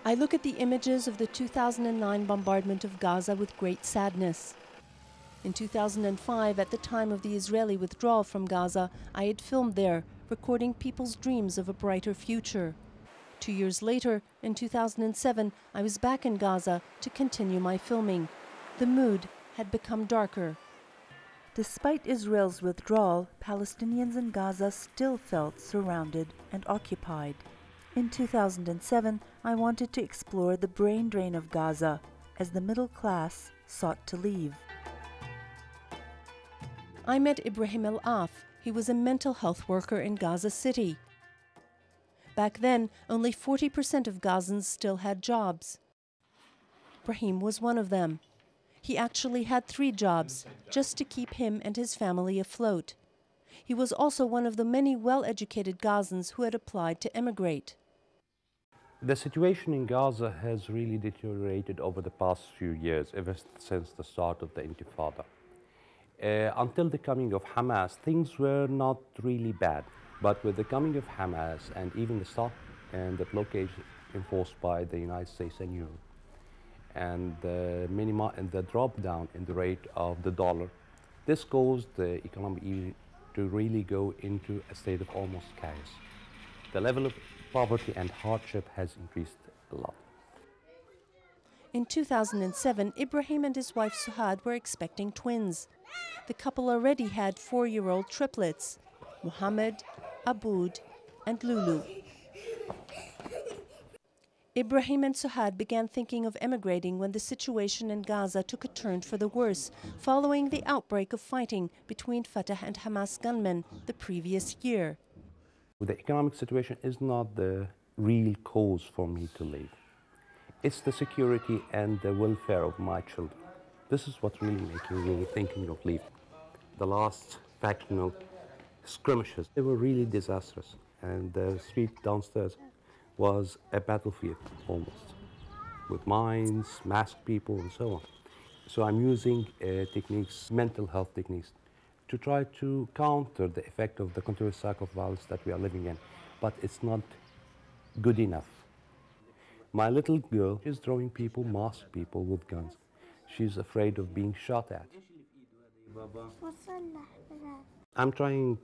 I look at the images of the 2009 bombardment of Gaza with great sadness. In 2005, at the time of the Israeli withdrawal from Gaza, I had filmed there, recording people's dreams of a brighter future. 2 years later, in 2007, I was back in Gaza to continue my filming. The mood had become darker. Despite Israel's withdrawal, Palestinians in Gaza still felt surrounded and occupied. In 2007, I wanted to explore the brain drain of Gaza as the middle class sought to leave. I met Ibrahim El-Af. He was a mental health worker in Gaza City. Back then, only 40% of Gazans still had jobs. Ibrahim was one of them. He actually had 3 jobs, just to keep him and his family afloat. He was also one of the many well-educated Gazans who had applied to emigrate. The situation in Gaza has really deteriorated over the past few years, ever since the start of the Intifada. Until the coming of Hamas, things were not really bad. But with the coming of Hamas and even the stop and the blockade enforced by the United States and Europe, and the drop down in the rate of the dollar, this caused the economy to really go into a state of almost chaos. The level of poverty and hardship has increased a lot. In 2007, Ibrahim and his wife Suhad were expecting twins. The couple already had 4-year-old triplets, Muhammad, Aboud, and Lulu. Ibrahim and Suhad began thinking of emigrating when the situation in Gaza took a turn for the worse, following the outbreak of fighting between Fatah and Hamas gunmen the previous year. The economic situation is not the real cause for me to leave. It's the security and the welfare of my children. This is what really making me thinking of leaving. The last factional skirmishes, they were really disastrous, and the street downstairs was a battlefield almost, with mines, masked people, and so on. So I'm using techniques, mental health techniques, to try to counter the effect of the continuous cycle of violence that we are living in, but it's not good enough. My little girl is drawing people, masked people with guns. She's afraid of being shot at. I'm trying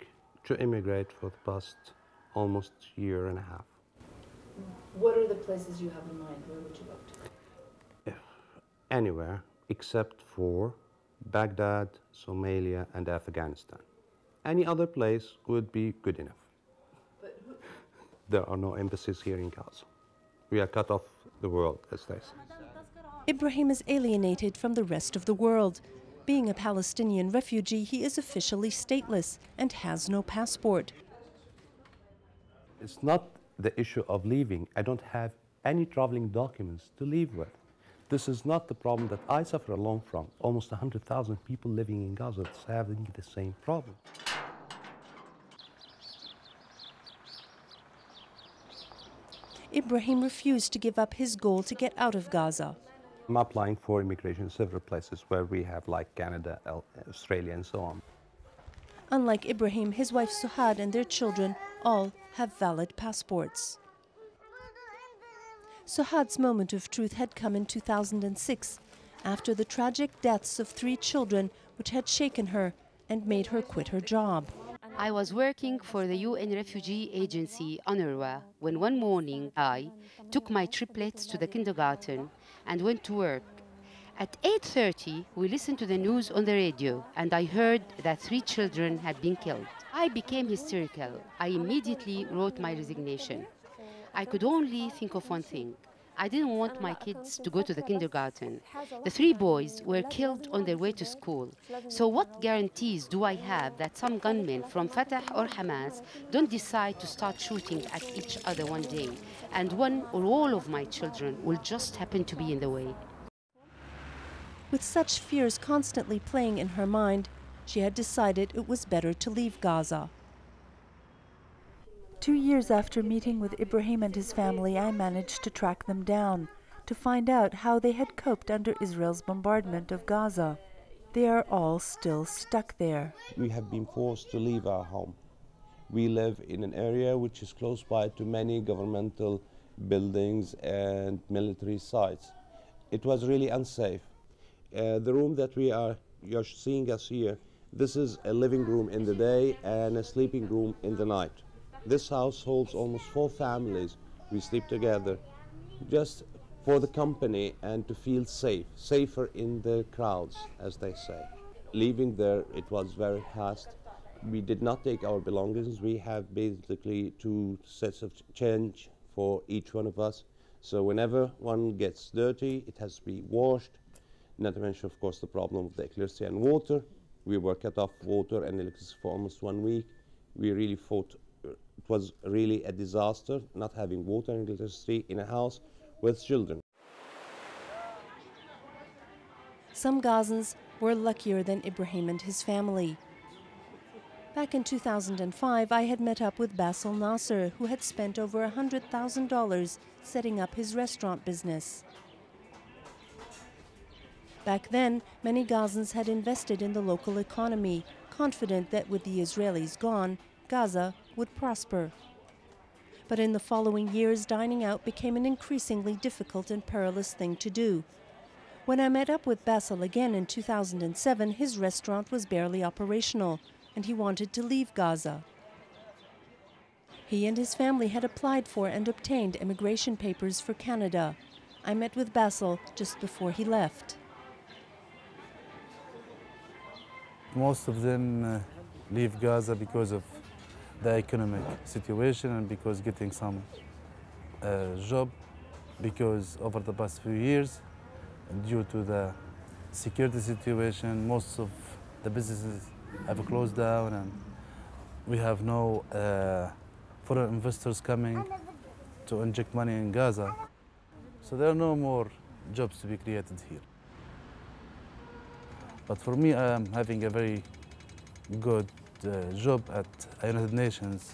to immigrate for the past almost year and a half. What are the places you have in mind? Where would you go to? Anywhere except for Baghdad, Somalia, and Afghanistan. Any other place would be good enough. There are no embassies here in Gaza. We are cut off the world, as they say. Ibrahim is alienated from the rest of the world. Being a Palestinian refugee, he is officially stateless and has no passport. It's not the issue of leaving. I don't have any traveling documents to leave with. This is not the problem that I suffer alone from. Almost 100,000 people living in Gaza is having the same problem. Ibrahim refused to give up his goal to get out of Gaza. I'm applying for immigration in several places where we have, like Canada, Australia, and so on. Unlike Ibrahim, his wife Suhad and their children all have valid passports. Suhad's moment of truth had come in 2006, after the tragic deaths of 3 children, which had shaken her and made her quit her job. I was working for the UN Refugee Agency, UNRWA, when one morning I took my triplets to the kindergarten and went to work. At 8:30, we listened to the news on the radio, and I heard that 3 children had been killed. I became hysterical. I immediately wrote my resignation. I could only think of one thing. I didn't want my kids to go to the kindergarten. The 3 boys were killed on their way to school. So what guarantees do I have that some gunmen from Fatah or Hamas don't decide to start shooting at each other one day, and one or all of my children will just happen to be in the way? With such fears constantly playing in her mind, she had decided it was better to leave Gaza. 2 years after meeting with Ibrahim and his family, I managed to track them down to find out how they had coped under Israel's bombardment of Gaza. They are all still stuck there. We have been forced to leave our home. We live in an area which is close by to many governmental buildings and military sites. It was really unsafe. The room that you're seeing us here, this is a living room in the day and a sleeping room in the night. This house holds almost 4 families. We sleep together just for the company and to feel safe, safer in the crowds, as they say. Leaving there, it was very fast. We did not take our belongings. We have basically 2 sets of change for each one of us. So whenever one gets dirty, it has to be washed. Not to mention, of course, the problem of the electricity and water. We were cut off water and electricity for almost 1 week. We really thought it was really a disaster not having water and electricity in a house with children. Some Gazans were luckier than Ibrahim and his family. Back in 2005, I had met up with Basil Nasser, who had spent over $100,000 setting up his restaurant business. Back then, many Gazans had invested in the local economy, confident that with the Israelis gone, Gaza would prosper. But in the following years, dining out became an increasingly difficult and perilous thing to do. When I met up with Basil again in 2007, his restaurant was barely operational, and he wanted to leave Gaza. He and his family had applied for and obtained immigration papers for Canada. I met with Basil just before he left. Most of them leave Gaza because of the economic situation and because getting some job, because over the past few years, due to the security situation, most of the businesses have closed down and we have no foreign investors coming to inject money in Gaza. So there are no more jobs to be created here. But for me, I am having a very good job at a United Nations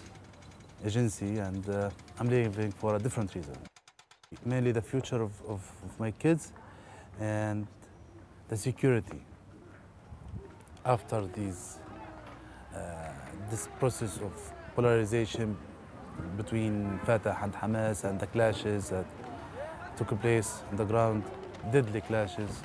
agency, and I'm leaving for a different reason. Mainly the future of my kids and the security after this process of polarization between Fatah and Hamas and the clashes that took place on the ground, deadly clashes.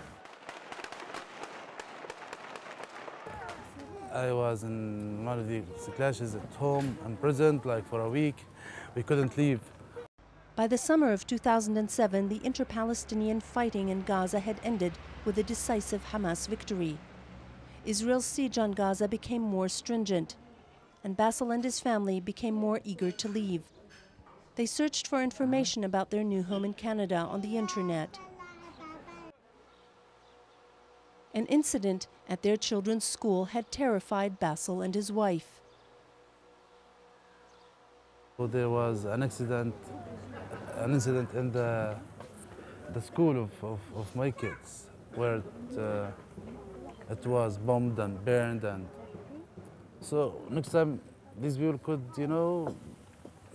I was in one of these clashes at home, imprisoned like for a week. We couldn't leave. By the summer of 2007, the inter-Palestinian fighting in Gaza had ended with a decisive Hamas victory. Israel's siege on Gaza became more stringent, and Basil and his family became more eager to leave. They searched for information about their new home in Canada on the internet. An incident at their children's school had terrified Basil and his wife. So there was an incident in the school of my kids where it was bombed and burned, and so next time these people could,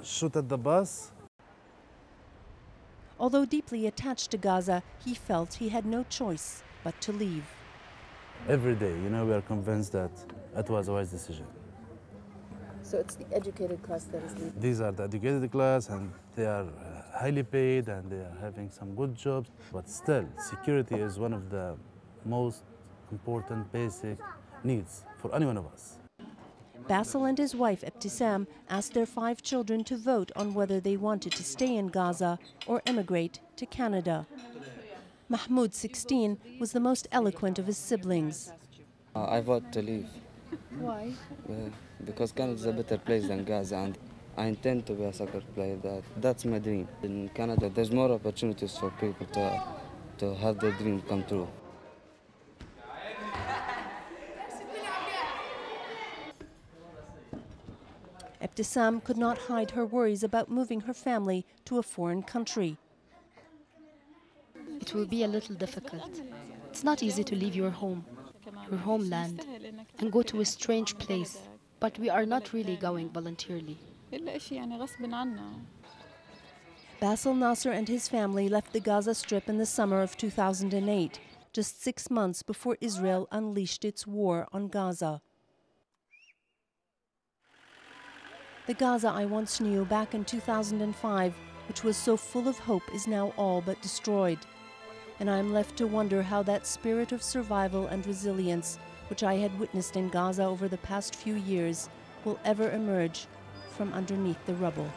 shoot at the bus. Although deeply attached to Gaza, he felt he had no choice but to leave. Every day, we are convinced that it was a wise decision. So it's the educated class that is leaving? These are the educated class, and they are highly paid, and they are having some good jobs. But still, security is one of the most important basic needs for any one of us. Basil and his wife, Ebtisam, asked their 5 children to vote on whether they wanted to stay in Gaza or emigrate to Canada. Mahmoud, 16, was the most eloquent of his siblings. I vote to leave. Why? Because Canada is a better place than Gaza, and I intend to be a soccer player. That's my dream. In Canada, there's more opportunities for people to have their dream come true. Ebtisam could not hide her worries about moving her family to a foreign country. It will be a little difficult. It's not easy to leave your home, your homeland, and go to a strange place, but we are not really going voluntarily. Basil Nasser and his family left the Gaza Strip in the summer of 2008, just 6 months before Israel unleashed its war on Gaza. The Gaza I once knew back in 2005 which was so full of hope, is now all but destroyed. And I am left to wonder how that spirit of survival and resilience, which I had witnessed in Gaza over the past few years, will ever emerge from underneath the rubble.